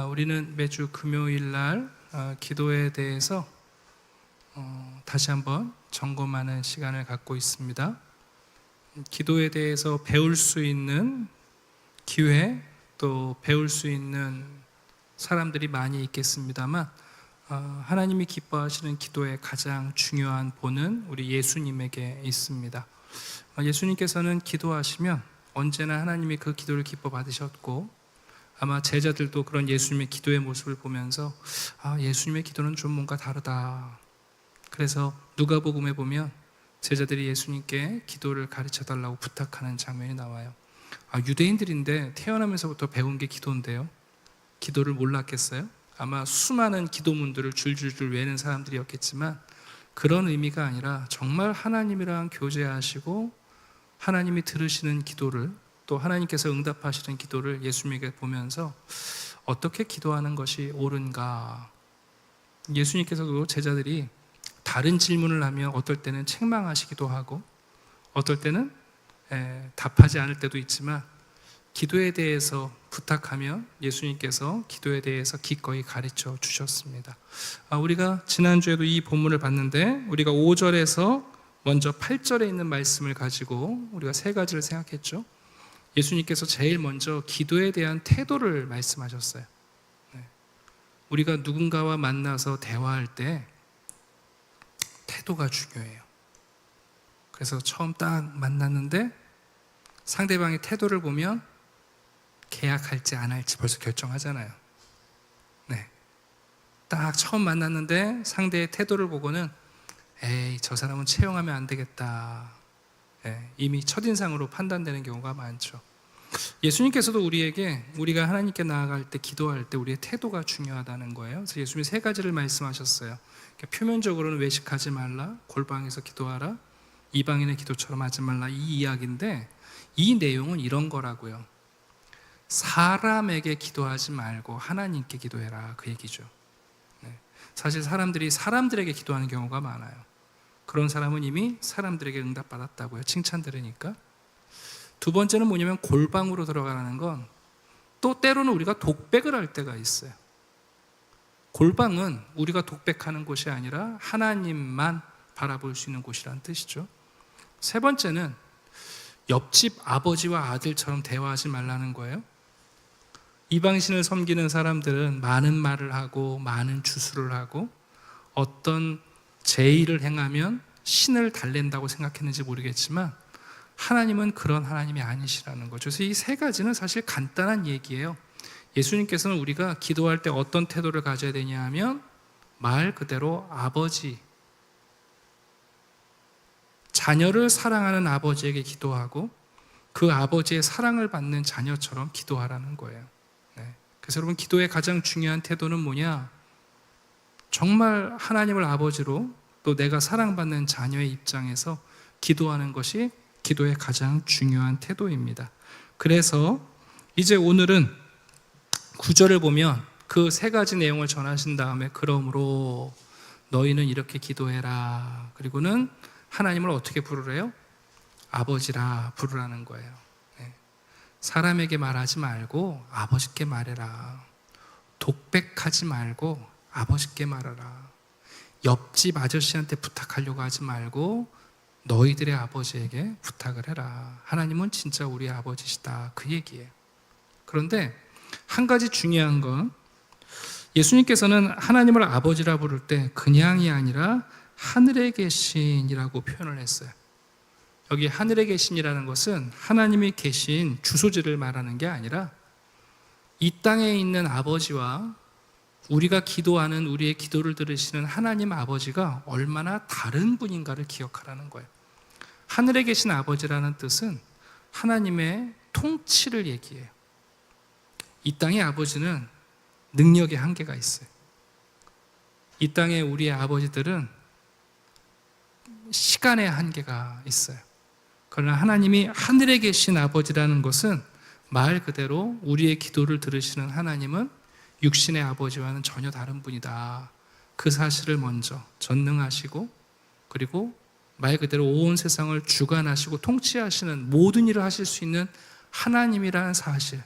우리는 매주 금요일 날 기도에 대해서 다시 한번 점검하는 시간을 갖고 있습니다. 기도에 대해서 배울 수 있는 기회, 또 배울 수 있는 사람들이 많이 있겠습니다만 하나님이 기뻐하시는 기도의 가장 중요한 본은 우리 예수님에게 있습니다. 예수님께서는 기도하시면 언제나 하나님이 그 기도를 기뻐 받으셨고, 아마 제자들도 그런 예수님의 기도의 모습을 보면서 예수님의 기도는 좀 뭔가 다르다. 그래서 누가복음에 보면 제자들이 예수님께 기도를 가르쳐 달라고 부탁하는 장면이 나와요. 유대인들인데 태어나면서부터 배운 게 기도인데요, 기도를 몰랐겠어요? 아마 수많은 기도문들을 줄줄줄 외는 사람들이었겠지만 그런 의미가 아니라 정말 하나님이랑 교제하시고 하나님이 들으시는 기도를, 또 하나님께서 응답하시는 기도를 예수님에게 보면서 어떻게 기도하는 것이 옳은가. 예수님께서도 제자들이 다른 질문을 하면 어떨 때는 책망하시기도 하고 어떨 때는 답하지 않을 때도 있지만, 기도에 대해서 부탁하면 예수님께서 기도에 대해서 기꺼이 가르쳐 주셨습니다. 우리가 지난주에도 이 본문을 봤는데 우리가 5절에서 먼저 8절에 있는 말씀을 가지고 우리가 세 가지를 생각했죠. 예수님께서 제일 먼저 기도에 대한 태도를 말씀하셨어요. 우리가 누군가와 만나서 대화할 때 태도가 중요해요. 그래서 처음 딱 만났는데 상대방의 태도를 보면 계약할지 안 할지 벌써 결정하잖아요. 딱 처음 만났는데 상대의 태도를 보고는 저 사람은 채용하면 안 되겠다. 이미 첫인상으로 판단되는 경우가 많죠. 예수님께서도 우리에게, 우리가 하나님께 나아갈 때, 기도할 때 우리의 태도가 중요하다는 거예요. 그래서 예수님이 세 가지를 말씀하셨어요. 표면적으로는 외식하지 말라, 골방에서 기도하라, 이방인의 기도처럼 하지 말라, 이 이야기인데 이 내용은 이런 거라고요. 사람에게 기도하지 말고 하나님께 기도해라, 그 얘기죠. 사실 사람들이 사람들에게 기도하는 경우가 많아요. 그런 사람은 이미 사람들에게 응답받았다고요, 칭찬 들으니까. 두 번째는 뭐냐면 골방으로 들어가는 건 또 때로는 우리가 독백을 할 때가 있어요. 골방은 우리가 독백하는 곳이 아니라 하나님만 바라볼 수 있는 곳이라는 뜻이죠. 세 번째는 옆집 아버지와 아들처럼 대화하지 말라는 거예요. 이방신을 섬기는 사람들은 많은 말을 하고 많은 주술을 하고 어떤 제의를 행하면 신을 달랜다고 생각했는지 모르겠지만 하나님은 그런 하나님이 아니시라는 거죠. 그래서 이 세 가지는 사실 간단한 얘기예요. 예수님께서는 우리가 기도할 때 어떤 태도를 가져야 되냐 하면 말 그대로 아버지, 자녀를 사랑하는 아버지에게 기도하고 그 아버지의 사랑을 받는 자녀처럼 기도하라는 거예요. 그래서 여러분, 기도의 가장 중요한 태도는 뭐냐? 정말 하나님을 아버지로, 또 내가 사랑받는 자녀의 입장에서 기도하는 것이 기도의 가장 중요한 태도입니다. 그래서 이제 오늘은 9절을 보면 그 세 가지 내용을 전하신 다음에 그러므로 너희는 이렇게 기도해라, 그리고는 하나님을 어떻게 부르래요? 아버지라 부르라는 거예요. 사람에게 말하지 말고 아버지께 말해라. 독백하지 말고 아버지께 말하라. 옆집 아저씨한테 부탁하려고 하지 말고 너희들의 아버지에게 부탁을 해라. 하나님은 진짜 우리 아버지시다, 그 얘기예요. 그런데 한 가지 중요한 건, 예수님께서는 하나님을 아버지라 부를 때 그냥이 아니라 하늘에 계신이라고 표현을 했어요. 여기 하늘에 계신이라는 것은 하나님이 계신 주소지를 말하는 게 아니라 이 땅에 있는 아버지와 우리가 기도하는, 우리의 기도를 들으시는 하나님 아버지가 얼마나 다른 분인가를 기억하라는 거예요. 하늘에 계신 아버지라는 뜻은 하나님의 통치를 얘기해요. 이 땅의 아버지는 능력의 한계가 있어요. 이 땅의 우리의 아버지들은 시간의 한계가 있어요. 그러나 하나님이 하늘에 계신 아버지라는 것은 말 그대로 우리의 기도를 들으시는 하나님은 육신의 아버지와는 전혀 다른 분이다, 그 사실을 먼저 전능하시고, 그리고 말 그대로 온 세상을 주관하시고 통치하시는 모든 일을 하실 수 있는 하나님이라는 사실,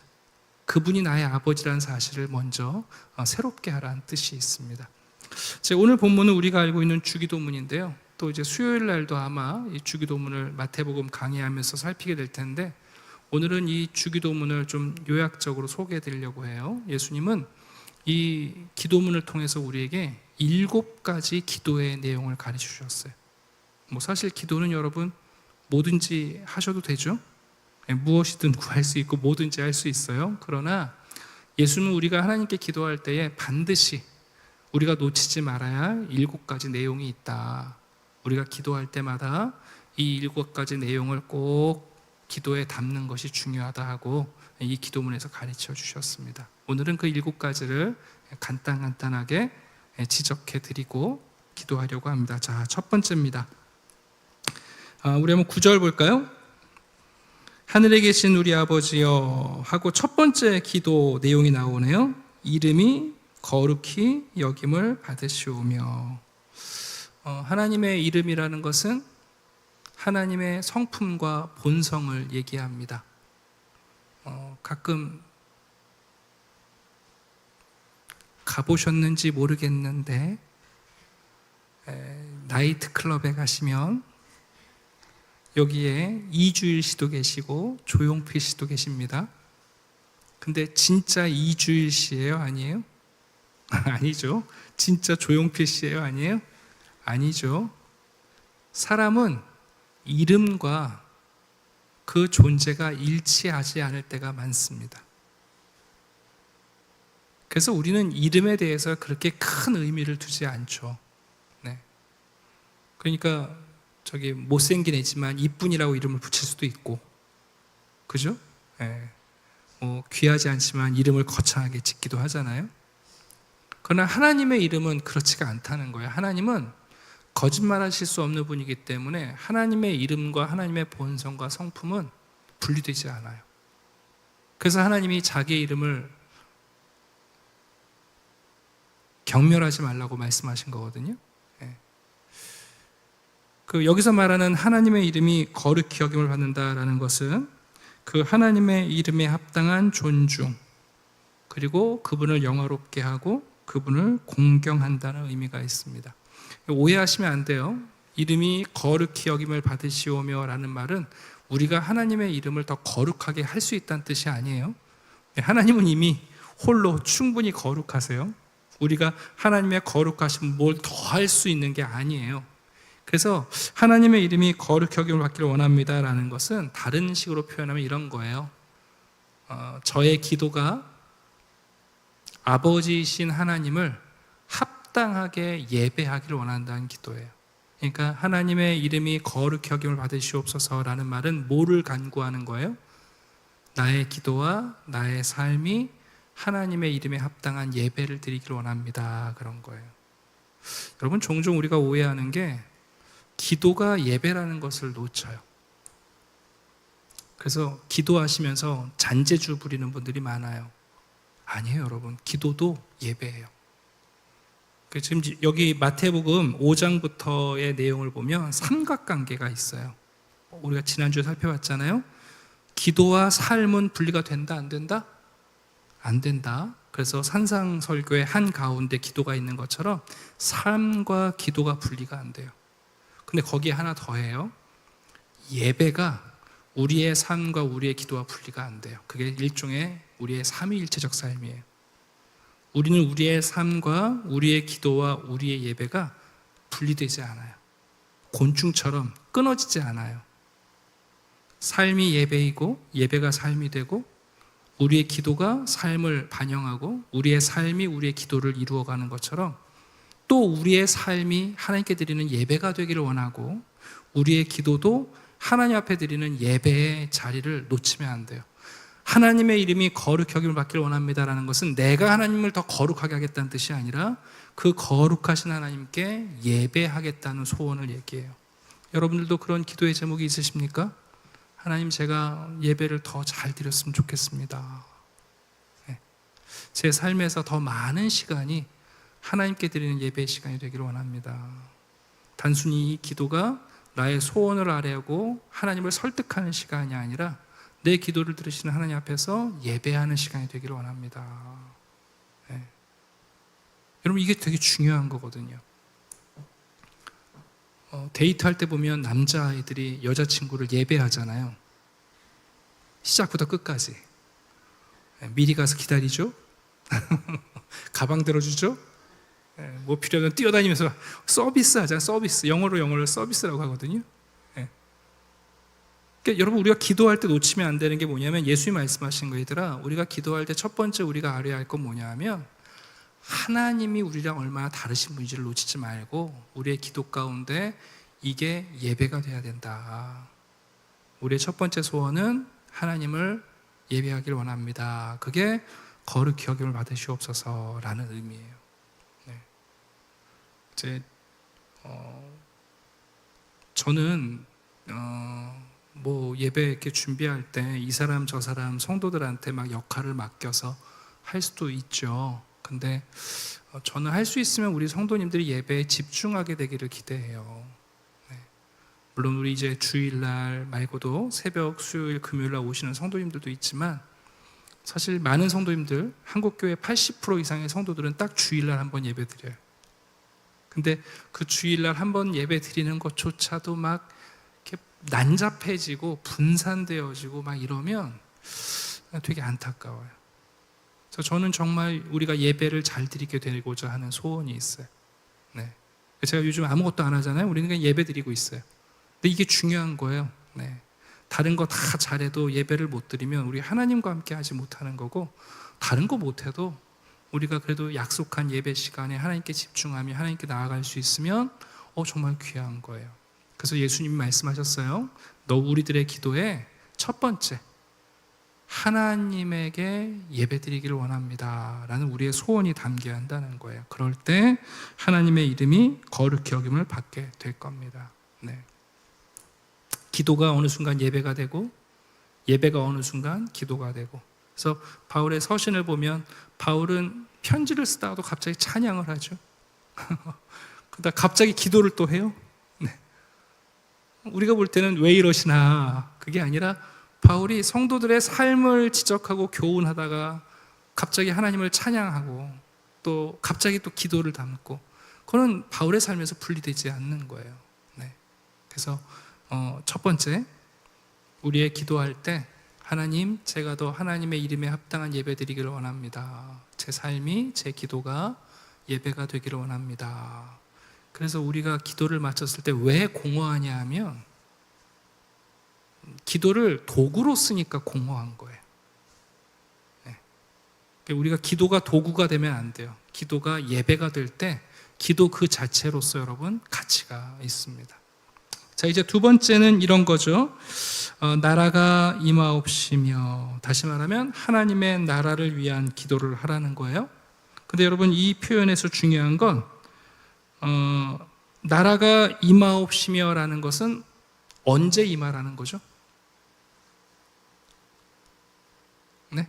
그분이 나의 아버지라는 사실을 먼저 새롭게 하라는 뜻이 있습니다. 오늘 본문은 우리가 알고 있는 주기도문인데요. 또 이제 수요일 날도 아마 이 주기도문을 마태복음 강의하면서 살피게 될 텐데, 오늘은 이 주기도문을 좀 요약적으로 소개해 드리려고 해요. 예수님은 이 기도문을 통해서 우리에게 7가지 기도의 내용을 가르쳐 주셨어요. 사실 기도는 여러분 뭐든지 하셔도 되죠. 무엇이든 구할 수 있고 뭐든지 할 수 있어요. 그러나 예수는 우리가 하나님께 기도할 때에 반드시 우리가 놓치지 말아야 할 7가지 내용이 있다. 우리가 기도할 때마다 이 7가지 내용을 꼭 기도에 담는 것이 중요하다 하고 이 기도문에서 가르쳐 주셨습니다. 오늘은 그 7가지를 간단하게 지적해 드리고 기도하려고 합니다. 자, 첫 번째입니다. 우리 한번 9절 볼까요? 하늘에 계신 우리 아버지여 하고 첫 번째 기도 내용이 나오네요. 이름이 거룩히 여김을 받으시오며. 하나님의 이름이라는 것은 하나님의 성품과 본성을 얘기합니다. 가끔 가보셨는지 모르겠는데 나이트 클럽에 가시면 여기에 이주일 씨도 계시고 조용필 씨도 계십니다. 근데 진짜 이주일 씨예요? 아니에요? 아니죠. 진짜 조용필 씨예요? 아니에요? 아니죠. 사람은 이름과 그 존재가 일치하지 않을 때가 많습니다. 그래서 우리는 이름에 대해서 그렇게 큰 의미를 두지 않죠. 네. 그러니까 못생긴 애지만 이쁜이라고 이름을 붙일 수도 있고, 그죠? 네. 귀하지 않지만 이름을 거창하게 짓기도 하잖아요. 그러나 하나님의 이름은 그렇지가 않다는 거예요. 하나님은 거짓말하실 수 없는 분이기 때문에 하나님의 이름과 하나님의 본성과 성품은 분리되지 않아요. 그래서 하나님이 자기의 이름을 경멸하지 말라고 말씀하신 거거든요. 여기서 말하는 하나님의 이름이 거룩히 여김을 받는다라는 것은 그 하나님의 이름에 합당한 존중, 그리고 그분을 영화롭게 하고 그분을 공경한다는 의미가 있습니다. 오해하시면 안 돼요. 이름이 거룩히 여김을 받으시오며 라는 말은 우리가 하나님의 이름을 더 거룩하게 할 수 있다는 뜻이 아니에요. 하나님은 이미 홀로 충분히 거룩하세요. 우리가 하나님의 거룩하신 뭘 더 할 수 있는 게 아니에요. 그래서 하나님의 이름이 거룩히 여김을 받기를 원합니다 라는 것은 다른 식으로 표현하면 이런 거예요. 저의 기도가 아버지이신 하나님을 합당하게 예배하기를 원한다는 기도예요. 그러니까 하나님의 이름이 거룩히 여김을 받으시옵소서라는 말은 뭐를 간구하는 거예요? 나의 기도와 나의 삶이 하나님의 이름에 합당한 예배를 드리기를 원합니다, 그런 거예요. 여러분, 종종 우리가 오해하는 게 기도가 예배라는 것을 놓쳐요. 그래서 기도하시면서 잔재주 부리는 분들이 많아요. 아니에요, 여러분. 기도도 예배예요. 지금 여기 마태복음 5장부터의 내용을 보면 삼각관계가 있어요. 우리가 지난주에 살펴봤잖아요. 기도와 삶은 분리가 된다, 안 된다? 안 된다. 그래서 산상설교의 한가운데 기도가 있는 것처럼 삶과 기도가 분리가 안 돼요. 근데 거기에 하나 더 해요. 예배가 우리의 삶과 우리의 기도와 분리가 안 돼요. 그게 일종의 우리의 삼위일체적 삶이에요. 우리는 우리의 삶과 우리의 기도와 우리의 예배가 분리되지 않아요. 곤충처럼 끊어지지 않아요. 삶이 예배이고 예배가 삶이 되고 우리의 기도가 삶을 반영하고 우리의 삶이 우리의 기도를 이루어가는 것처럼 또 우리의 삶이 하나님께 드리는 예배가 되기를 원하고 우리의 기도도 하나님 앞에 드리는 예배의 자리를 놓치면 안 돼요. 하나님의 이름이 거룩히 여김을 받기를 원합니다라는 것은 내가 하나님을 더 거룩하게 하겠다는 뜻이 아니라 그 거룩하신 하나님께 예배하겠다는 소원을 얘기해요. 여러분들도 그런 기도의 제목이 있으십니까? 하나님, 제가 예배를 더 잘 드렸으면 좋겠습니다. 제 삶에서 더 많은 시간이 하나님께 드리는 예배의 시간이 되기를 원합니다. 단순히 이 기도가 나의 소원을 아뢰고 하나님을 설득하는 시간이 아니라 내 기도를 들으시는 하나님 앞에서 예배하는 시간이 되기를 원합니다. 네. 여러분, 이게 되게 중요한 거거든요. 데이트할 때 보면 남자아이들이 여자친구를 예배하잖아요. 시작부터 끝까지. 네, 미리 가서 기다리죠. 가방 들어주죠. 네, 뭐 필요하면 뛰어다니면서 서비스 하잖아요. 서비스. 영어로 서비스라고 하거든요. 네. 그러니까 여러분, 우리가 기도할 때 놓치면 안 되는 게 뭐냐면, 예수님이 말씀하신 거, 얘들아, 우리가 기도할 때 첫 번째 우리가 알아야 할 건 뭐냐 하면, 하나님이 우리랑 얼마나 다르신 분인지를 놓치지 말고 우리의 기도 가운데 이게 예배가 돼야 된다. 우리의 첫 번째 소원은 하나님을 예배하기를 원합니다. 그게 거룩히 여김을 받으시옵소서라는 의미예요. 네. 저는 뭐 예배 이렇게 준비할 때 이 사람 저 사람 성도들한테 막 역할을 맡겨서 할 수도 있죠. 근데 저는 할 수 있으면 우리 성도님들이 예배에 집중하게 되기를 기대해요. 네. 물론 우리 이제 주일날 말고도 새벽, 수요일, 금요일날 오시는 성도님들도 있지만, 사실 많은 성도님들, 한국교회 80% 이상의 성도들은 딱 주일날 한번 예배 드려요. 근데 그 주일날 한번 예배 드리는 것조차도 막 이렇게 난잡해지고 분산되어지고 막 이러면 되게 안타까워요. 저는 정말 우리가 예배를 잘 드리게 되고자 하는 소원이 있어요. 네. 제가 요즘 아무것도 안 하잖아요. 우리는 그냥 예배 드리고 있어요. 근데 이게 중요한 거예요. 네. 다른 거 다 잘해도 예배를 못 드리면 우리 하나님과 함께 하지 못하는 거고, 다른 거 못해도 우리가 그래도 약속한 예배 시간에 하나님께 집중하며 하나님께 나아갈 수 있으면 정말 귀한 거예요. 그래서 예수님이 말씀하셨어요. 너 우리들의 기도에 첫 번째 하나님에게 예배드리기를 원합니다 라는 우리의 소원이 담겨야 한다는 거예요. 그럴 때 하나님의 이름이 거룩히 여김을 받게 될 겁니다. 네. 기도가 어느 순간 예배가 되고, 예배가 어느 순간 기도가 되고. 그래서 바울의 서신을 보면 바울은 편지를 쓰다가도 갑자기 찬양을 하죠. 그러다 갑자기 기도를 또 해요. 네. 우리가 볼 때는 왜 이러시나, 그게 아니라 바울이 성도들의 삶을 지적하고 교훈하다가 갑자기 하나님을 찬양하고 또 갑자기 또 기도를 담고, 그거는 바울의 삶에서 분리되지 않는 거예요. 네. 그래서 첫 번째, 우리의 기도할 때 하나님, 제가 더 하나님의 이름에 합당한 예배 드리기를 원합니다. 제 삶이, 제 기도가 예배가 되기를 원합니다. 그래서 우리가 기도를 마쳤을 때 왜 공허하냐 하면, 기도를 도구로 쓰니까 공허한 거예요. 네. 우리가 기도가 도구가 되면 안 돼요. 기도가 예배가 될 때 기도 그 자체로서 여러분 가치가 있습니다. 자, 이제 두 번째는 이런 거죠. 나라가 임하옵시며, 다시 말하면 하나님의 나라를 위한 기도를 하라는 거예요. 근데 여러분, 이 표현에서 중요한 건 나라가 임하옵시며 라는 것은 언제 임하라는 거죠? 네?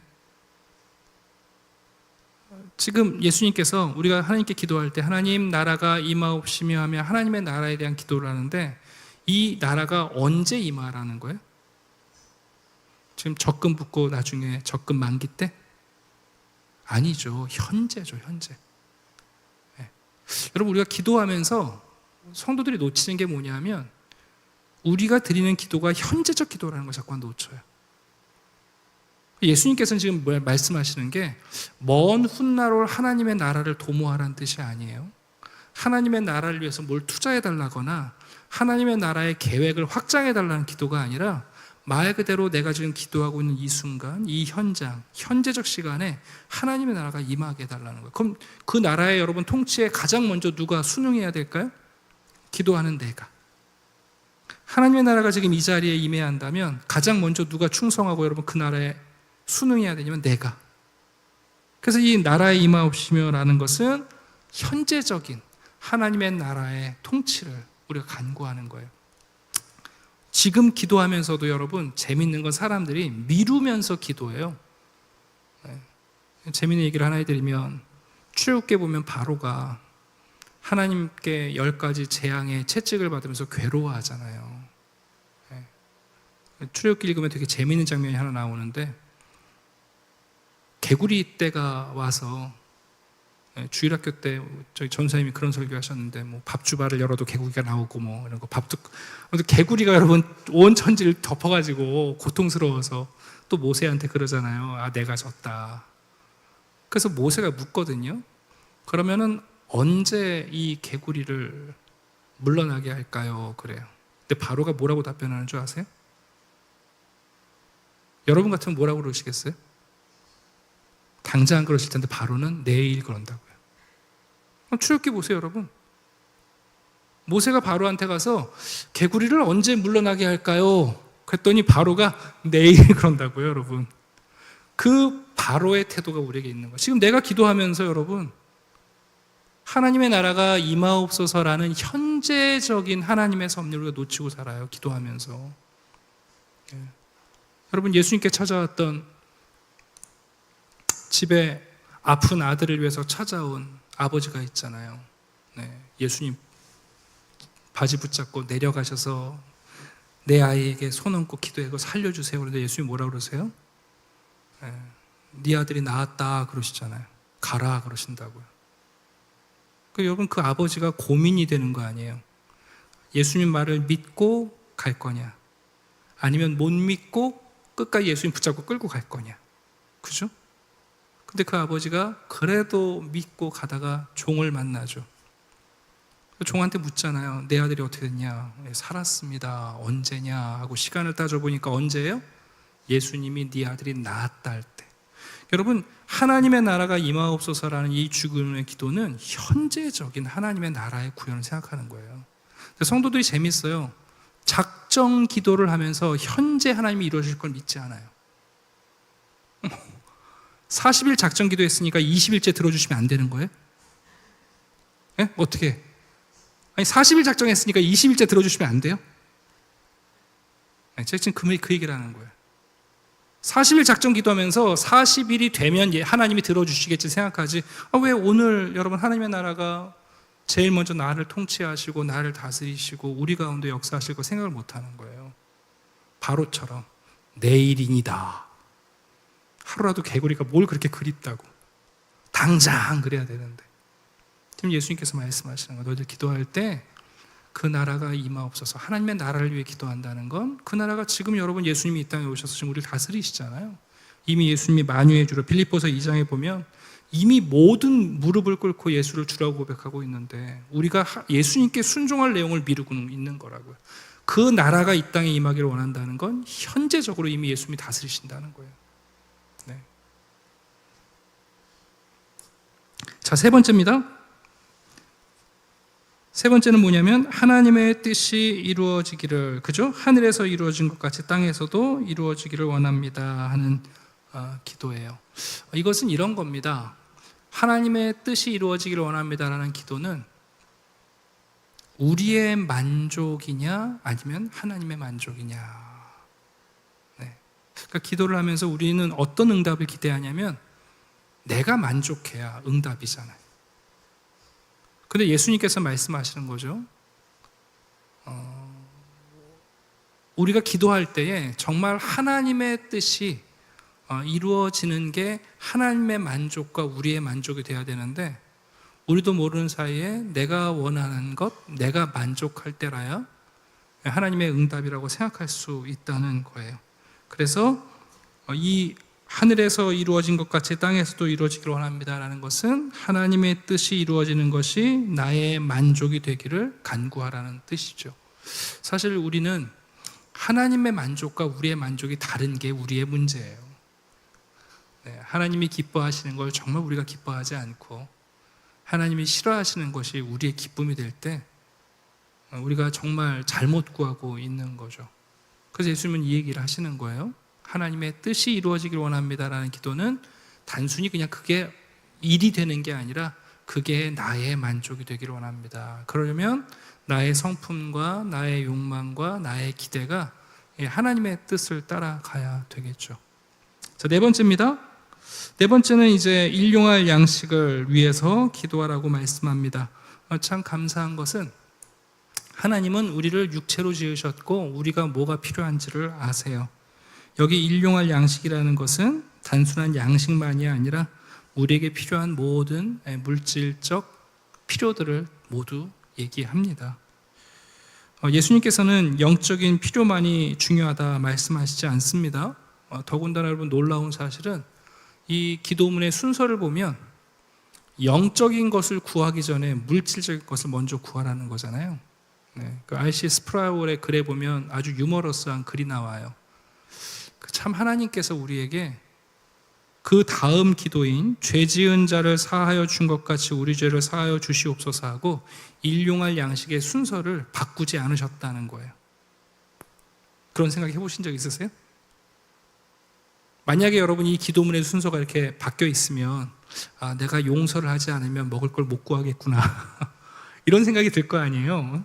지금 예수님께서 우리가 하나님께 기도할 때 하나님 나라가 임하옵시며 하며 하나님의 나라에 대한 기도를 하는데, 이 나라가 언제 임하라는 거예요? 지금 적금 붙고 나중에 적금 만기 때? 아니죠. 현재죠, 현재. 네. 여러분, 우리가 기도하면서 성도들이 놓치는 게 뭐냐면, 우리가 드리는 기도가 현재적 기도라는 걸 자꾸 놓쳐요. 예수님께서는 지금 말씀하시는 게 먼 훗날올 하나님의 나라를 도모하라는 뜻이 아니에요. 하나님의 나라를 위해서 뭘 투자해달라거나 하나님의 나라의 계획을 확장해달라는 기도가 아니라, 말 그대로 내가 지금 기도하고 있는 이 순간, 이 현장, 현재적 시간에 하나님의 나라가 임하게 해달라는 거예요. 그럼 그 나라의 여러분 통치에 가장 먼저 누가 순응해야 될까요? 기도하는 내가. 하나님의 나라가 지금 이 자리에 임해야 한다면 가장 먼저 누가 충성하고 여러분 그 나라에 순응해야 되냐면 내가. 그래서 이 나라에 임하옵시며 라는 것은 현재적인 하나님의 나라의 통치를 우리가 간구하는 거예요. 지금 기도하면서도 여러분 재밌는 건 사람들이 미루면서 기도해요. 네. 재밌는 얘기를 하나 해드리면, 출애굽기에 보면 바로가 하나님께 10가지 재앙의 채찍을 받으면서 괴로워하잖아요. 네. 출애굽기 읽으면 되게 재미있는 장면이 하나 나오는데, 개구리 떼가 와서, 주일학교 때 저희 전사님이 그런 설교하셨는데, 뭐 밥주바를 열어도 개구리가 나오고 뭐 이런 거, 밥도. 근데 개구리가 여러분 온 천지를 덮어가지고 고통스러워서 또 모세한테 그러잖아요. 아, 내가 졌다. 그래서 모세가 묻거든요. 그러면은 언제 이 개구리를 물러나게 할까요? 그래요. 근데 바로가 뭐라고 답변하는 줄 아세요? 여러분 같으면 뭐라고 그러시겠어요? 당장 안 그러실 텐데 바로는 내일 그런다고요. 그럼 출애굽기 보세요, 여러분. 모세가 바로한테 가서 개구리를 언제 물러나게 할까요? 그랬더니 바로가 내일 그런다고요, 여러분. 그 바로의 태도가 우리에게 있는 거예요. 지금 내가 기도하면서 여러분, 하나님의 나라가 임하옵소서라는 현재적인 하나님의 섭리를 우리가 놓치고 살아요, 기도하면서. 여러분, 예수님께 찾아왔던, 집에 아픈 아들을 위해서 찾아온 아버지가 있잖아요. 예수님 바지 붙잡고 내려가셔서 내 아이에게 손 얹고 기도해 살려주세요. 그런데 예수님이 뭐라고 그러세요? 네 아들이 나았다 그러시잖아요. 가라 그러신다고요. 여러분, 그 아버지가 고민이 되는 거 아니에요? 예수님 말을 믿고 갈 거냐, 아니면 못 믿고 끝까지 예수님 붙잡고 끌고 갈 거냐. 그죠? 근데 그 아버지가 그래도 믿고 가다가 종을 만나죠. 종한테 묻잖아요. 내 아들이 어떻게 됐냐? 살았습니다. 언제냐? 하고 시간을 따져보니까 언제예요? 예수님이 네 아들이 나았다 할 때. 여러분, 하나님의 나라가 임하옵소서라는 이 죽음의 기도는 현재적인 하나님의 나라의 구현을 생각하는 거예요. 성도들이 재밌어요. 작정 기도를 하면서 현재 하나님이 이루어질 걸 믿지 않아요. 40일 작정 기도했으니까 20일째 들어주시면 안 되는 거예요? 네? 어떻게? 아니, 40일 작정했으니까 20일째 들어주시면 안 돼요? 제가 지금 그 얘기를 하는 거예요. 40일 작정 기도하면서 40일이 되면 하나님이 들어주시겠지 생각하지, 왜 오늘 여러분 하나님의 나라가 제일 먼저 나를 통치하시고 나를 다스리시고 우리 가운데 역사하실 거 생각을 못 하는 거예요. 바로처럼 내일이니다. 하루라도 개구리가 뭘 그렇게 그립다고. 당장 그래야 되는데. 지금 예수님께서 말씀하시는 거예요. 너희들 기도할 때 그 나라가 임하옵소서. 하나님의 나라를 위해 기도한다는 건 그 나라가 지금 여러분 예수님이 이 땅에 오셔서 지금 우리를 다스리시잖아요. 이미 예수님이 만유의 주로 빌립보서 2장에 보면 이미 모든 무릎을 꿇고 예수를 주라고 고백하고 있는데 우리가 예수님께 순종할 내용을 미루고 있는 거라고요. 그 나라가 이 땅에 임하기를 원한다는 건 현재적으로 이미 예수님이 다스리신다는 거예요. 네. 자, 세 번째입니다. 세 번째는 뭐냐면 하나님의 뜻이 이루어지기를, 그죠? 하늘에서 이루어진 것 같이 땅에서도 이루어지기를 원합니다 하는 기도예요. 이것은 이런 겁니다. 하나님의 뜻이 이루어지기를 원합니다라는 기도는 우리의 만족이냐 아니면 하나님의 만족이냐. 네. 그러니까 기도를 하면서 우리는 어떤 응답을 기대하냐면 내가 만족해야 응답이잖아요. 근데 예수님께서 말씀하시는 거죠. 우리가 기도할 때에 정말 하나님의 뜻이 이루어지는 게 하나님의 만족과 우리의 만족이 돼야 되는데 우리도 모르는 사이에 내가 원하는 것, 내가 만족할 때라야 하나님의 응답이라고 생각할 수 있다는 거예요. 그래서 이 하늘에서 이루어진 것 같이 땅에서도 이루어지기를 원합니다라는 것은 하나님의 뜻이 이루어지는 것이 나의 만족이 되기를 간구하라는 뜻이죠. 사실 우리는 하나님의 만족과 우리의 만족이 다른 게 우리의 문제예요. 네, 하나님이 기뻐하시는 걸 정말 우리가 기뻐하지 않고 하나님이 싫어하시는 것이 우리의 기쁨이 될 때 우리가 정말 잘못 구하고 있는 거죠. 그래서 예수님은 이 얘기를 하시는 거예요. 하나님의 뜻이 이루어지길 원합니다라는 기도는 단순히 그냥 그게 일이 되는 게 아니라 그게 나의 만족이 되기를 원합니다. 그러려면 나의 성품과 나의 욕망과 나의 기대가 하나님의 뜻을 따라가야 되겠죠. 자, 네 번째입니다. 네 번째는 이제 일용할 양식을 위해서 기도하라고 말씀합니다. 참 감사한 것은 하나님은 우리를 육체로 지으셨고 우리가 뭐가 필요한지를 아세요. 여기 일용할 양식이라는 것은 단순한 양식만이 아니라 우리에게 필요한 모든 물질적 필요들을 모두 얘기합니다. 예수님께서는 영적인 필요만이 중요하다 말씀하시지 않습니다. 더군다나 여러분 놀라운 사실은 이 기도문의 순서를 보면 영적인 것을 구하기 전에 물질적인 것을 먼저 구하라는 거잖아요. 그 R.C. 스프라울의 글에 보면 아주 유머러스한 글이 나와요. 참 하나님께서 우리에게 그 다음 기도인 죄 지은 자를 사하여 준 것 같이 우리 죄를 사하여 주시옵소서 하고 일용할 양식의 순서를 바꾸지 않으셨다는 거예요. 그런 생각 해보신 적 있으세요? 만약에 여러분 이 기도문의 순서가 이렇게 바뀌어 있으면 내가 용서를 하지 않으면 먹을 걸 못 구하겠구나 이런 생각이 들 거 아니에요.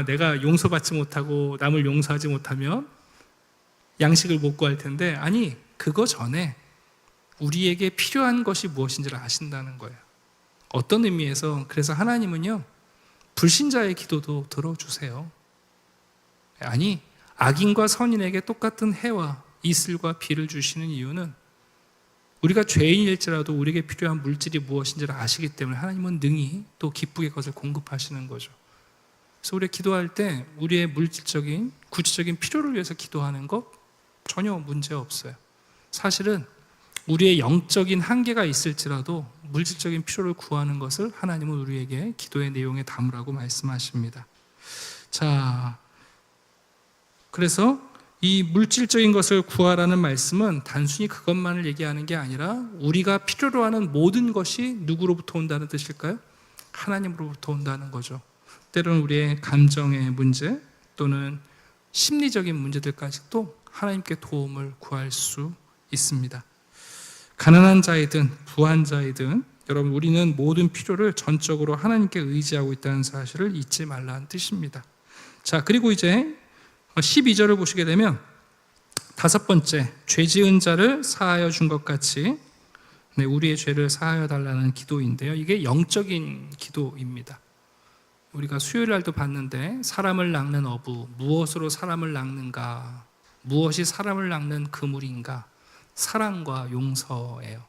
내가 용서받지 못하고 남을 용서하지 못하면 양식을 못 구할 텐데, 아니 그거 전에 우리에게 필요한 것이 무엇인지를 아신다는 거예요. 어떤 의미에서 그래서 하나님은요 불신자의 기도도 들어주세요. 아니 악인과 선인에게 똑같은 해와 이슬과 비를 주시는 이유는 우리가 죄인일지라도 우리에게 필요한 물질이 무엇인지를 아시기 때문에 하나님은 능히 또 기쁘게 그것을 공급하시는 거죠. 그래서 우리가 기도할 때 우리의 물질적인 구체적인 필요를 위해서 기도하는 것 전혀 문제 없어요. 사실은 우리의 영적인 한계가 있을지라도 물질적인 필요를 구하는 것을 하나님은 우리에게 기도의 내용에 담으라고 말씀하십니다. 자, 그래서 이 물질적인 것을 구하라는 말씀은 단순히 그것만을 얘기하는 게 아니라 우리가 필요로 하는 모든 것이 누구로부터 온다는 뜻일까요? 하나님으로부터 온다는 거죠. 때로는 우리의 감정의 문제 또는 심리적인 문제들까지도 하나님께 도움을 구할 수 있습니다. 가난한 자이든 부한 자이든 여러분 우리는 모든 필요를 전적으로 하나님께 의지하고 있다는 사실을 잊지 말라는 뜻입니다. 자, 그리고 이제 12절을 보시게 되면 다섯 번째, 죄 지은 자를 사하여 준 것 같이 우리의 죄를 사하여 달라는 기도인데요. 이게 영적인 기도입니다. 우리가 수요일 날도 봤는데 사람을 낚는 어부, 무엇으로 사람을 낚는가? 무엇이 사람을 낚는 그물인가? 사랑과 용서예요.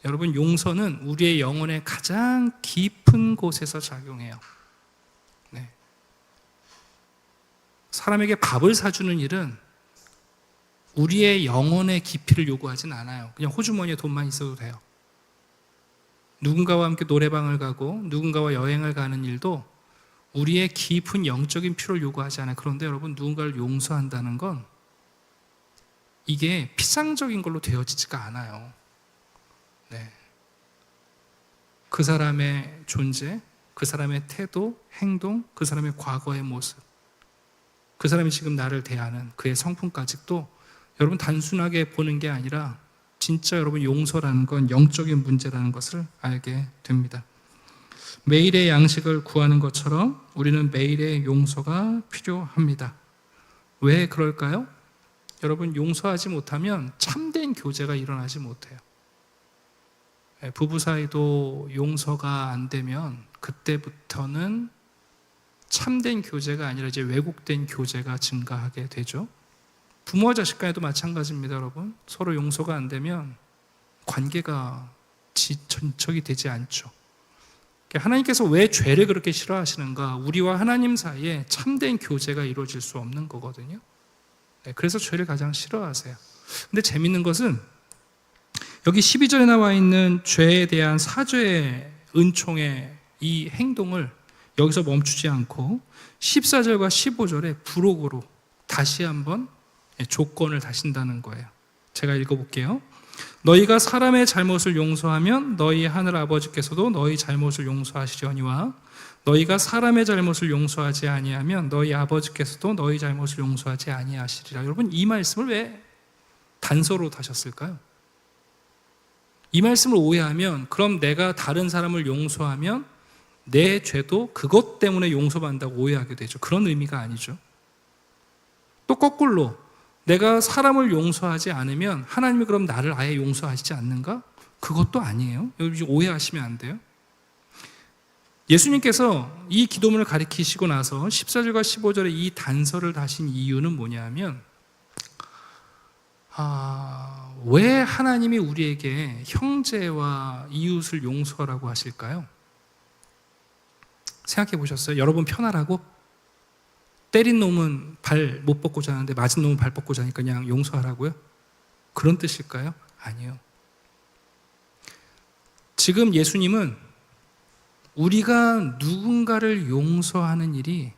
여러분 용서는 우리의 영혼의 가장 깊은 곳에서 작용해요. 사람에게 밥을 사주는 일은 우리의 영혼의 깊이를 요구하진 않아요. 그냥 호주머니에 돈만 있어도 돼요. 누군가와 함께 노래방을 가고 누군가와 여행을 가는 일도 우리의 깊은 영적인 필요를 요구하지 않아요. 그런데 여러분 누군가를 용서한다는 건 이게 피상적인 걸로 되어지지가 않아요. 그 사람의 존재, 그 사람의 태도, 행동, 그 사람의 과거의 모습, 그 사람이 지금 나를 대하는 그의 성품까지도 여러분 단순하게 보는 게 아니라 진짜 여러분 용서라는 건 영적인 문제라는 것을 알게 됩니다. 매일의 양식을 구하는 것처럼 우리는 매일의 용서가 필요합니다. 왜 그럴까요? 여러분 용서하지 못하면 참된 교제가 일어나지 못해요. 부부 사이도 용서가 안 되면 그때부터는 참된 교제가 아니라 이제 왜곡된 교제가 증가하게 되죠. 부모와 자식 간에도 마찬가지입니다, 여러분. 서로 용서가 안 되면 관계가 전적이 되지 않죠. 하나님께서 왜 죄를 그렇게 싫어하시는가? 우리와 하나님 사이에 참된 교제가 이루어질 수 없는 거거든요. 그래서 죄를 가장 싫어하세요. 근데 재밌는 것은 여기 12절에 나와 있는 죄에 대한 사죄의 은총의 이 행동을 여기서 멈추지 않고 14절과 15절에 부록으로 다시 한번 조건을 다신다는 거예요. 제가 읽어볼게요. 너희가 사람의 잘못을 용서하면 너희 하늘 아버지께서도 너희 잘못을 용서하시려니와 너희가 사람의 잘못을 용서하지 아니하면 너희 아버지께서도 너희 잘못을 용서하지 아니하시리라. 여러분 이 말씀을 왜 단서로 다셨을까요? 이 말씀을 오해하면 그럼 내가 다른 사람을 용서하면 내 죄도 그것 때문에 용서받는다고 오해하게 되죠. 그런 의미가 아니죠. 또 거꾸로 내가 사람을 용서하지 않으면 하나님이 그럼 나를 아예 용서하시지 않는가? 그것도 아니에요. 여러분 오해하시면 안 돼요. 예수님께서 이 기도문을 가리키시고 나서 14절과 15절에 이 단서를 다신 이유는 뭐냐면, 왜 하나님이 우리에게 형제와 이웃을 용서하라고 하실까요? 생각해 보셨어요? 여러분 편하라고? 때린 놈은 발 못 뻗고 자는데 맞은 놈은 발 뻗고 자니까 그냥 용서하라고요? 그런 뜻일까요? 아니요. 지금 예수님은 우리가 누군가를 용서하는 일이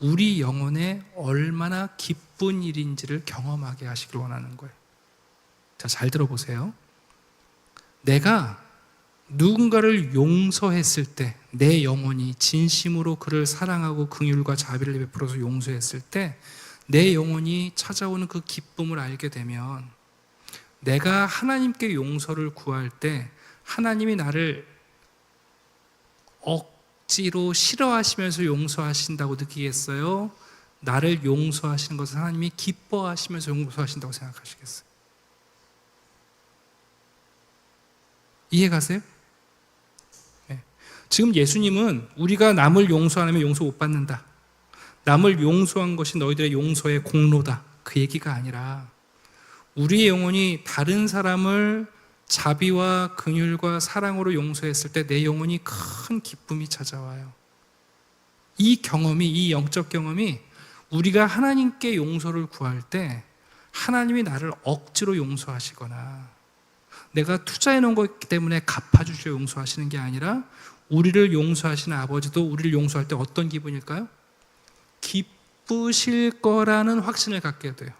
우리 영혼에 얼마나 기쁜 일인지를 경험하게 하시길 원하는 거예요. 자, 잘 들어보세요. 내가 누군가를 용서했을 때, 내 영혼이 진심으로 그를 사랑하고 긍휼과 자비를 베풀어서 용서했을 때 내 영혼이 찾아오는 그 기쁨을 알게 되면, 내가 하나님께 용서를 구할 때 하나님이 나를 억지로 싫어하시면서 용서하신다고 느끼겠어요? 나를 용서하시는 것을 하나님이 기뻐하시면서 용서하신다고 생각하시겠어요? 이해가세요? 네. 지금 예수님은 우리가 남을 용서 안 하면 용서 못 받는다, 남을 용서한 것이 너희들의 용서의 공로다, 그 얘기가 아니라 우리의 영혼이 다른 사람을 자비와 긍휼과 사랑으로 용서했을 때 내 영혼이 큰 기쁨이 찾아와요. 이 경험이, 이 영적 경험이 우리가 하나님께 용서를 구할 때 하나님이 나를 억지로 용서하시거나 내가 투자해 놓은 것 때문에 갚아주시려 용서하시는 게 아니라, 우리를 용서하시는 아버지도 우리를 용서할 때 어떤 기분일까요? 기쁘실 거라는 확신을 갖게 돼요.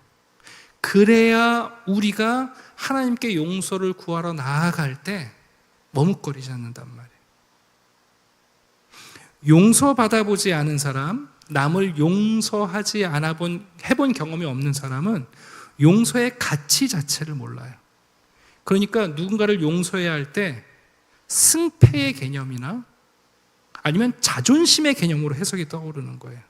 그래야 우리가 하나님께 용서를 구하러 나아갈 때 머뭇거리지 않는단 말이에요. 용서받아보지 않은 사람, 남을 용서하지 해본 경험이 없는 사람은 용서의 가치 자체를 몰라요. 그러니까 누군가를 용서해야 할 때 승패의 개념이나 아니면 자존심의 개념으로 해석이 떠오르는 거예요.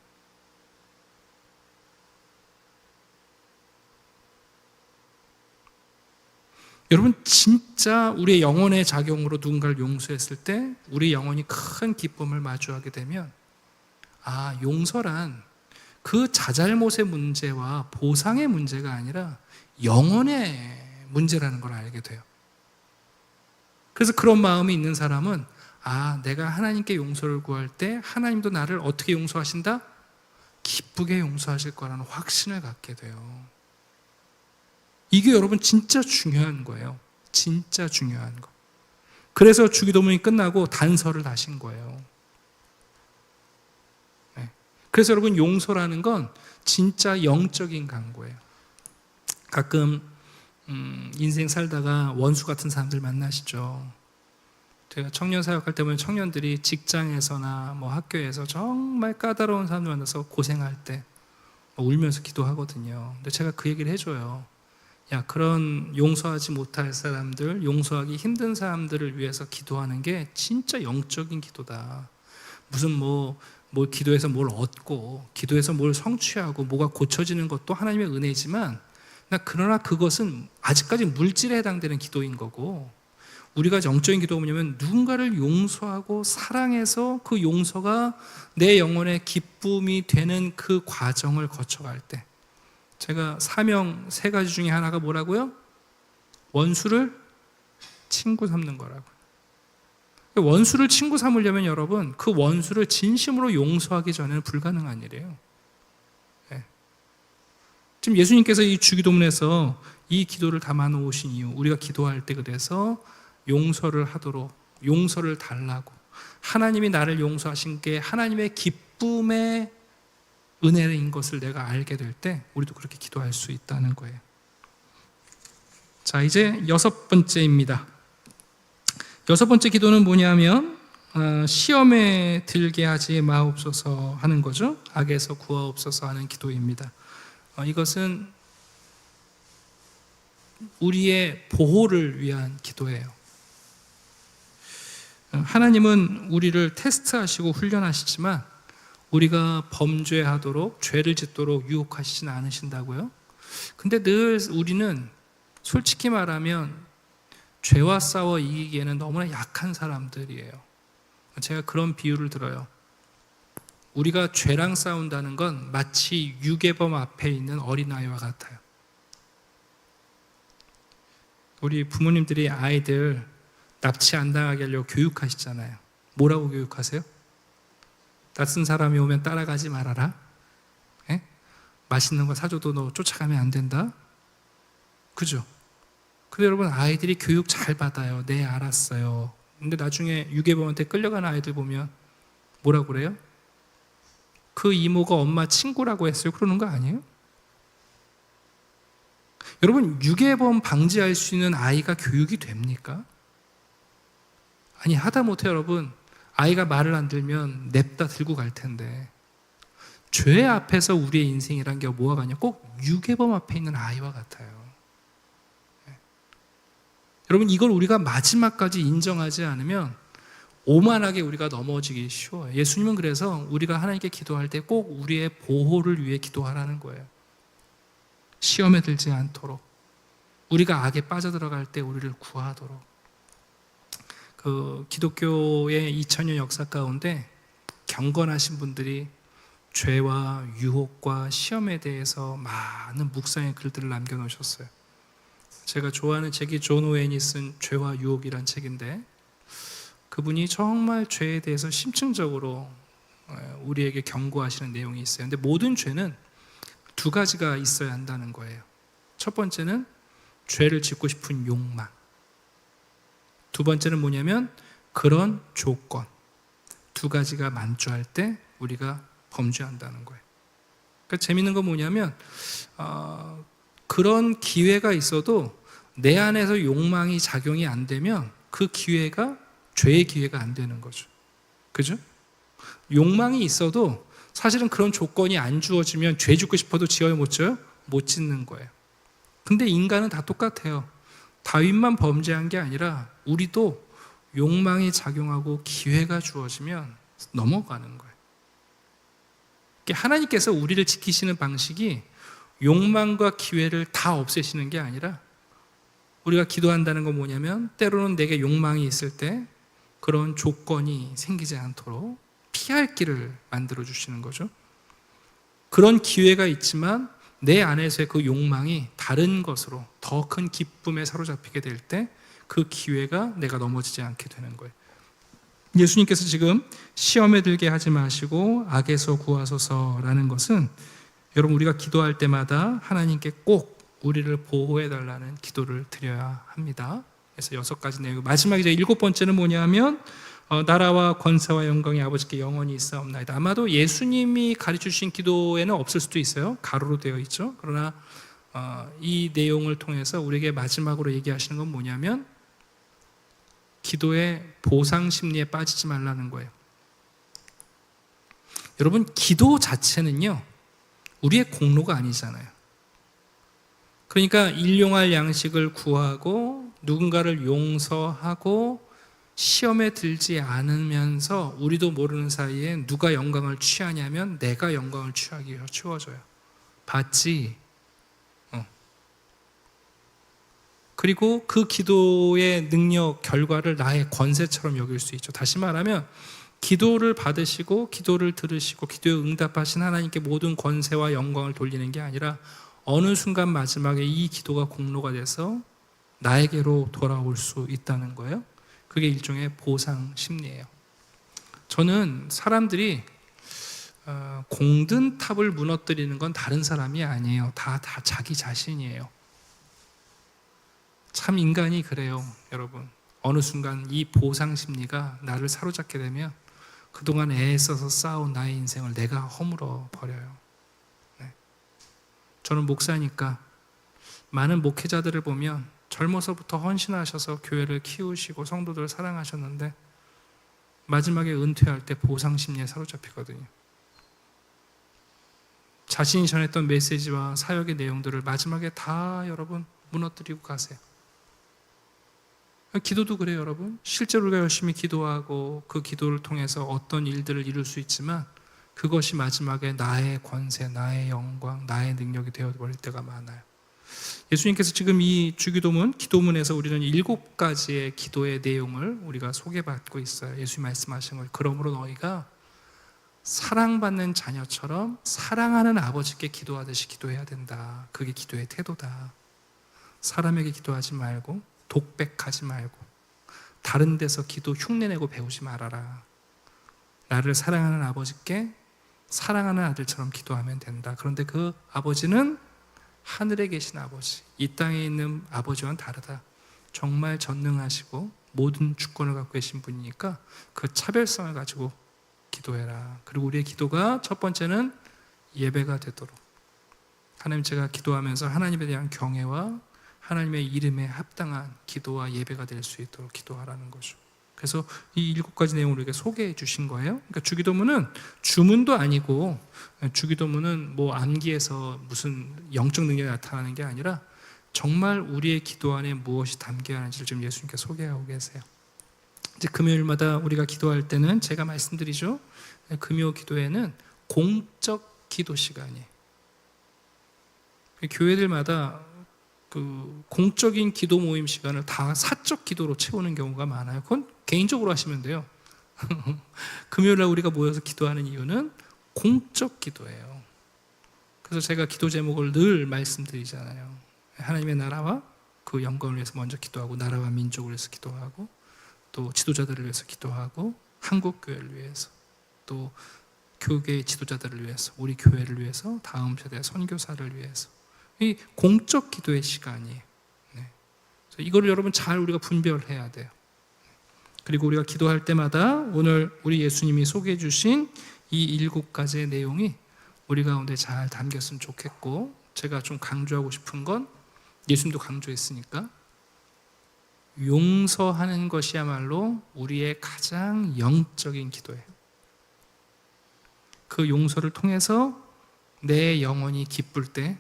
여러분, 진짜 우리의 영혼의 작용으로 누군가를 용서했을 때 우리 영혼이 큰 기쁨을 마주하게 되면, 용서란 그 자잘못의 문제와 보상의 문제가 아니라 영혼의 문제라는 걸 알게 돼요. 그래서 그런 마음이 있는 사람은 내가 하나님께 용서를 구할 때 하나님도 나를 어떻게 용서하신다? 기쁘게 용서하실 거라는 확신을 갖게 돼요. 이게 여러분 진짜 중요한 거예요. 진짜 중요한 거. 그래서 주기도문이 끝나고 단서를 다신 거예요. 네. 그래서 여러분, 용서라는 건 진짜 영적인 강구예요. 가끔 인생 살다가 원수 같은 사람들 만나시죠. 제가 청년 사역할 때 보면 청년들이 직장에서나 학교에서 정말 까다로운 사람들 만나서 고생할 때 울면서 기도하거든요. 근데 제가 그 얘기를 해줘요. 그런 용서하지 못할 사람들, 용서하기 힘든 사람들을 위해서 기도하는 게 진짜 영적인 기도다. 무슨 기도해서 뭘 얻고, 기도해서 뭘 성취하고, 뭐가 고쳐지는 것도 하나님의 은혜지만, 그러나 그것은 아직까지 물질에 해당되는 기도인 거고, 우리가 영적인 기도가 뭐냐면 누군가를 용서하고 사랑해서 그 용서가 내 영혼의 기쁨이 되는 그 과정을 거쳐갈 때, 제가 사명 3가지 중에 하나가 뭐라고요? 원수를 친구 삼는 거라고. 원수를 친구 삼으려면 여러분, 그 원수를 진심으로 용서하기 전에는 불가능한 일이에요. 네. 지금 예수님께서 이 주기도문에서 이 기도를 담아 놓으신 이유, 우리가 기도할 때 그래서 용서를 하도록, 용서를 달라고, 하나님이 나를 용서하신 게 하나님의 기쁨의 은혜인 것을 내가 알게 될 때 우리도 그렇게 기도할 수 있다는 거예요. 자, 이제 6번째입니다. 6번째 기도는 뭐냐면 시험에 들게 하지 마옵소서 하는 거죠. 악에서 구하옵소서 하는 기도입니다. 이것은 우리의 보호를 위한 기도예요. 하나님은 우리를 테스트하시고 훈련하시지만 우리가 범죄하도록, 죄를 짓도록 유혹하시진 않으신다고요? 근데 늘 우리는 솔직히 말하면 죄와 싸워 이기기에는 너무나 약한 사람들이에요. 제가 그런 비유를 들어요. 우리가 죄랑 싸운다는 건 마치 유괴범 앞에 있는 어린아이와 같아요. 우리 부모님들이 아이들 납치 안 당하게 하려고 교육하시잖아요. 뭐라고 교육하세요? 낯선 사람이 오면 따라가지 말아라. 예? 맛있는 거 사줘도 너 쫓아가면 안 된다. 그죠? 근데 여러분, 아이들이 교육 잘 받아요. 네, 알았어요. 근데 나중에 유괴범한테 끌려가는 아이들 보면 뭐라고 그래요? 그 이모가 엄마 친구라고 했어요. 그러는 거 아니에요? 여러분, 유괴범 방지할 수 있는 아이가 교육이 됩니까? 아니, 하다못해 여러분, 아이가 말을 안 들면 냅다 들고 갈 텐데, 죄 앞에서 우리의 인생이란 게 뭐가 가냐? 꼭 유괴범 앞에 있는 아이와 같아요. 여러분, 이걸 우리가 마지막까지 인정하지 않으면 오만하게 우리가 넘어지기 쉬워요. 예수님은 그래서 우리가 하나님께 기도할 때 꼭 우리의 보호를 위해 기도하라는 거예요. 시험에 들지 않도록, 우리가 악에 빠져들어갈 때 우리를 구하도록. 그 기독교의 2000년 역사 가운데 경건하신 분들이 죄와 유혹과 시험에 대해서 많은 묵상의 글들을 남겨놓으셨어요. 제가 좋아하는 책이 존 오웬이 쓴 죄와 유혹이란 책인데, 그분이 정말 죄에 대해서 심층적으로 우리에게 경고하시는 내용이 있어요. 근데 모든 죄는 두 가지가 있어야 한다는 거예요. 첫 번째는 죄를 짓고 싶은 욕망. 두 번째는 뭐냐면 그런 조건. 두 가지가 만주할 때 우리가 범죄한다는 거예요. 그러니까 재밌는 건 뭐냐면 그런 기회가 있어도 내 안에서 욕망이 작용이 안 되면 그 기회가 죄의 기회가 안 되는 거죠. 그죠? 욕망이 있어도 사실은 그런 조건이 안 주어지면 죄 짓고 싶어도 지어요, 못 지어요? 못 짓는 거예요. 근데 인간은 다 똑같아요. 다윗만 범죄한 게 아니라 우리도 욕망이 작용하고 기회가 주어지면 넘어가는 거예요. 하나님께서 우리를 지키시는 방식이 욕망과 기회를 다 없애시는 게 아니라, 우리가 기도한다는 건 뭐냐면 때로는 내게 욕망이 있을 때 그런 조건이 생기지 않도록 피할 길을 만들어 주시는 거죠. 그런 기회가 있지만 내 안에서의 그 욕망이 다른 것으로 더 큰 기쁨에 사로잡히게 될 때 그 기회가 내가 넘어지지 않게 되는 거예요. 예수님께서 지금 시험에 들게 하지 마시고 악에서 구하소서라는 것은, 여러분, 우리가 기도할 때마다 하나님께 꼭 우리를 보호해 달라는 기도를 드려야 합니다. 그래서 6가지 내용. 마지막에 이제 7번째는 뭐냐면 나라와 권세와 영광이 아버지께 영원히 있사옵나이다. 아마도 예수님이 가르쳐 주신 기도에는 없을 수도 있어요. 가로로 되어 있죠. 그러나 이 내용을 통해서 우리에게 마지막으로 얘기하시는 건 뭐냐면 기도의 보상 심리에 빠지지 말라는 거예요. 여러분, 기도 자체는요, 우리의 공로가 아니잖아요. 그러니까 일용할 양식을 구하고 누군가를 용서하고 시험에 들지 않으면서 우리도 모르는 사이에 누가 영광을 취하냐면 내가 영광을 취하기 쉬워져요. 봤지? 그리고 그 기도의 능력, 결과를 나의 권세처럼 여길 수 있죠. 다시 말하면 기도를 받으시고 기도를 들으시고 기도에 응답하신 하나님께 모든 권세와 영광을 돌리는 게 아니라 어느 순간 마지막에 이 기도가 공로가 돼서 나에게로 돌아올 수 있다는 거예요. 그게 일종의 보상 심리예요. 저는 사람들이 공든 탑을 무너뜨리는 건 다른 사람이 아니에요. 다 자기 자신이에요. 참 인간이 그래요, 여러분. 어느 순간 이 보상 심리가 나를 사로잡게 되면 그동안 애써서 쌓아온 나의 인생을 내가 허물어 버려요. 네. 저는 목사니까 많은 목회자들을 보면 젊어서부터 헌신하셔서 교회를 키우시고 성도들을 사랑하셨는데 마지막에 은퇴할 때 보상 심리에 사로잡히거든요. 자신이 전했던 메시지와 사역의 내용들을 마지막에 다 여러분 무너뜨리고 가세요. 기도도 그래요, 여러분. 실제로 우리가 열심히 기도하고 그 기도를 통해서 어떤 일들을 이룰 수 있지만 그것이 마지막에 나의 권세, 나의 영광, 나의 능력이 되어버릴 때가 많아요. 예수님께서 지금 이 주기도문, 기도문에서 우리는 7가지의 기도의 내용을 우리가 소개받고 있어요. 예수님 말씀하신 걸. 그러므로 너희가 사랑받는 자녀처럼 사랑하는 아버지께 기도하듯이 기도해야 된다. 그게 기도의 태도다. 사람에게 기도하지 말고, 독백하지 말고, 다른 데서 기도 흉내내고 배우지 말아라. 나를 사랑하는 아버지께 사랑하는 아들처럼 기도하면 된다. 그런데 그 아버지는 하늘에 계신 아버지, 이 땅에 있는 아버지와는 다르다. 정말 전능하시고 모든 주권을 갖고 계신 분이니까 그 차별성을 가지고 기도해라. 그리고 우리의 기도가 첫 번째는 예배가 되도록, 하나님, 제가 기도하면서 하나님에 대한 경외와 하나님의 이름에 합당한 기도와 예배가 될 수 있도록 기도하라는 거죠. 그래서 이 7가지 내용을 우리에게 소개해 주신 거예요. 그러니까 주기도문은 주문도 아니고, 주기도문은 뭐 암기해서 무슨 영적 능력이 나타나는 게 아니라 정말 우리의 기도 안에 무엇이 담겨야 하는지를 지금 예수님께 소개하고 계세요. 이제 금요일마다 우리가 기도할 때는 제가 말씀드리죠. 금요 기도회는 공적 기도 시간이에요. 교회들마다 그 공적인 기도 모임 시간을 다 사적 기도로 채우는 경우가 많아요. 그건 개인적으로 하시면 돼요. 금요일날 우리가 모여서 기도하는 이유는 공적 기도예요. 그래서 제가 기도 제목을 늘 말씀드리잖아요. 하나님의 나라와 그 영광을 위해서 먼저 기도하고, 나라와 민족을 위해서 기도하고, 또 지도자들을 위해서 기도하고, 한국 교회를 위해서, 또 교계 지도자들을 위해서, 우리 교회를 위해서, 다음 세대 선교사를 위해서. 이 공적 기도의 시간이에요. 네. 이거를 여러분 잘 우리가 분별해야 돼요. 그리고 우리가 기도할 때마다 오늘 우리 예수님이 소개해 주신 이 7가지의 내용이 우리 가운데 잘 담겼으면 좋겠고, 제가 좀 강조하고 싶은 건 예수님도 강조했으니까 용서하는 것이야말로 우리의 가장 영적인 기도예요. 그 용서를 통해서 내 영혼이 기쁠 때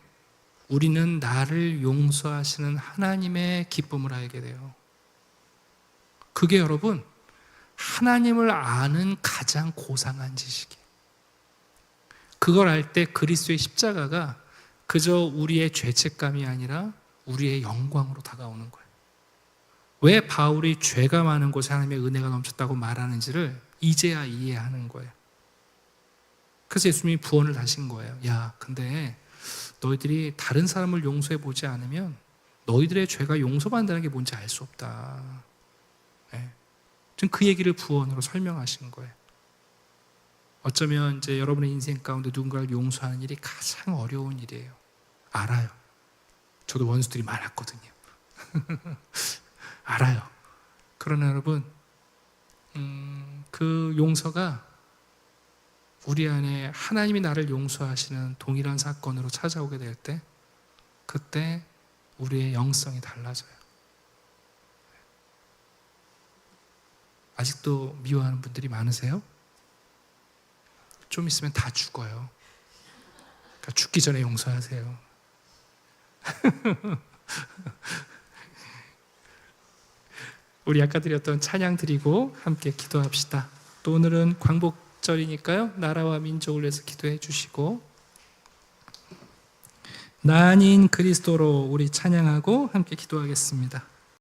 우리는 나를 용서하시는 하나님의 기쁨을 알게 돼요. 그게 여러분, 하나님을 아는 가장 고상한 지식이에요. 그걸 알 때 그리스도의 십자가가 그저 우리의 죄책감이 아니라 우리의 영광으로 다가오는 거예요. 왜 바울이 죄가 많은 곳에 하나님의 은혜가 넘쳤다고 말하는지를 이제야 이해하는 거예요. 그래서 예수님이 부언을 하신 거예요. 야, 근데 너희들이 다른 사람을 용서해 보지 않으면 너희들의 죄가 용서받는다는 게 뭔지 알 수 없다. 네. 지금 그 얘기를 부언으로 설명하신 거예요. 어쩌면 이제 여러분의 인생 가운데 누군가를 용서하는 일이 가장 어려운 일이에요. 알아요. 저도 원수들이 많았거든요. 알아요. 그러나 여러분, 그 용서가 우리 안에 하나님이 나를 용서하시는 동일한 사건으로 찾아오게 될 때, 그때 우리의 영성이 달라져요. 아직도 미워하는 분들이 많으세요? 좀 있으면 다 죽어요. 그러니까 죽기 전에 용서하세요. 우리 아까 드렸던 찬양 드리고 함께 기도합시다. 또 오늘은 광복절이니까요, 나라와 민족을 위해서 기도해 주시고, 나 아닌 그리스도로 우리 찬양하고 함께 기도하겠습니다.